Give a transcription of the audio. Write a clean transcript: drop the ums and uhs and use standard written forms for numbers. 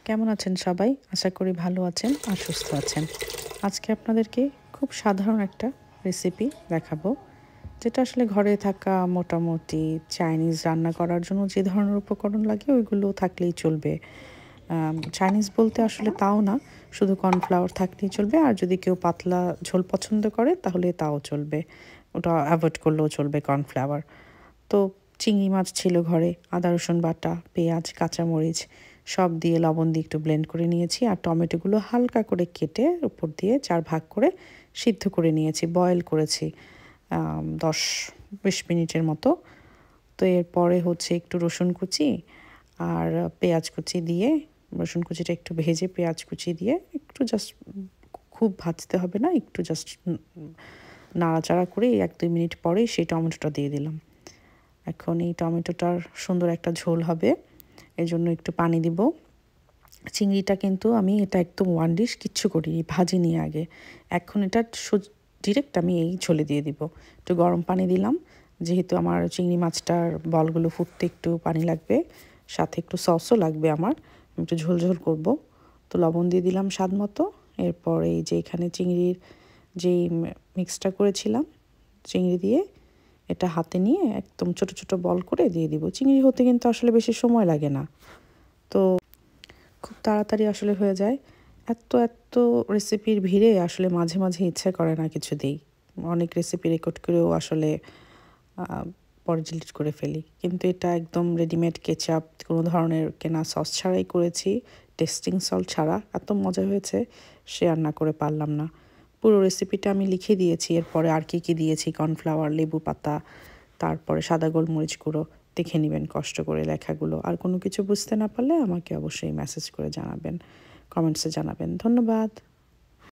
কেমন আছেন সবাই? আশা করি ভালো আছেন আর সুস্থ আছেন। আজকে আপনাদেরকে খুব সাধারণ একটা রেসিপি দেখাবো। যেটা আসলে ঘরে থাকা মোটামুটি চাইনিজ রান্না করার জন্য যে ধরনের উপকরণ লাগে ওইগুলো থাকলেই চলবে। চাইনিজ বলতে আসলে তাও না, শুধু কর্নফ্লাওয়ার থাকলেই চলবে। আর যদি কেউ পাতলা ঝোল পছন্দ করে তাহলে তাও চলবে। ওটা এভয়েড করলেও চলবে কর্নফ্লাওয়ার। তো চিংড়ি মাছ ছিল ঘরে, আদা রসুন বাটা, পেঁয়াজ, কাঁচামরিচ সব দিয়ে লবণ দিয়ে একটু ব্লেন্ড করে নিয়েছি। আর টমেটোগুলো হালকা করে কেটে উপর দিয়ে ৪ ভাগ করে সিদ্ধ করে নিয়েছি, বয়েল করেছি ১০-২০ মিনিটের মতো। তো এরপরে হচ্ছে একটু রসুন কুচি আর পেঁয়াজ কুচি দিয়ে, রসুন কুচিটা একটু ভেজে পেঁয়াজ কুচি দিয়ে একটু জাস্ট, খুব ভাজতে হবে না, একটু জাস্ট নাড়াচাড়া করে ১-২ মিনিট পরেই সেই টমেটোটা দিয়ে দিলাম। এখন এই টমেটোটার সুন্দর একটা ঝোল হবে, এজন্য একটু পানি দিব। চিংড়িটা কিন্তু আমি এটা একদম ওয়ান ডিশ কিচ্ছু করিনি, ভাজিনি আগে। এখন এটা ডিরেক্ট আমি এই ঝোলে দিয়ে দিব। একটু গরম পানি দিলাম, যেহেতু আমার চিংড়ি মাছটার বলগুলো ফুটতে একটু পানি লাগবে, সাথে একটু সসও লাগবে আমার, একটু ঝোল ঝোল করব। তো লবণ দিয়ে দিলাম স্বাদ মতো। এরপর এই যে এখানে চিংড়ির যেই মিক্সটা করেছিলাম চিংড়ি দিয়ে, এটা হাতে নিয়ে একদম ছোট ছোট বল করে দিয়ে দিব। চিংড়ি হতে কিন্তু আসলে বেশি সময় লাগে না, তো খুব তাড়াতাড়ি আসলে হয়ে যায়। এত রেসিপির ভিড়ে আসলে মাঝে মাঝে ইচ্ছে করে না কিছু দিই। অনেক রেসিপি রেকর্ড করেও আসলে পরে ডিলিট করে ফেলি, কিন্তু এটা একদম রেডিমেড কেচাপ, কোনো ধরনের কেনা সস ছাড়াই করেছি, টেস্টিং সল্ট ছাড়া। এত মজা হয়েছে, শেয়ার না করে পারলাম না। পুরো রেসিপিটা আমি লিখে দিয়েছি, এরপরে আর কি দিয়েছি, কর্নফ্লাওয়ার, লেবু পাতা, তারপরে সাদা গোলমরিচ গুঁড়ো। দেখে নেবেন কষ্ট করে লেখাগুলো। আর কোনো কিছু বুঝতে না পারলে আমাকে অবশ্যই মেসেজ করে জানাবেন, কমেন্টসে জানাবেন। ধন্যবাদ।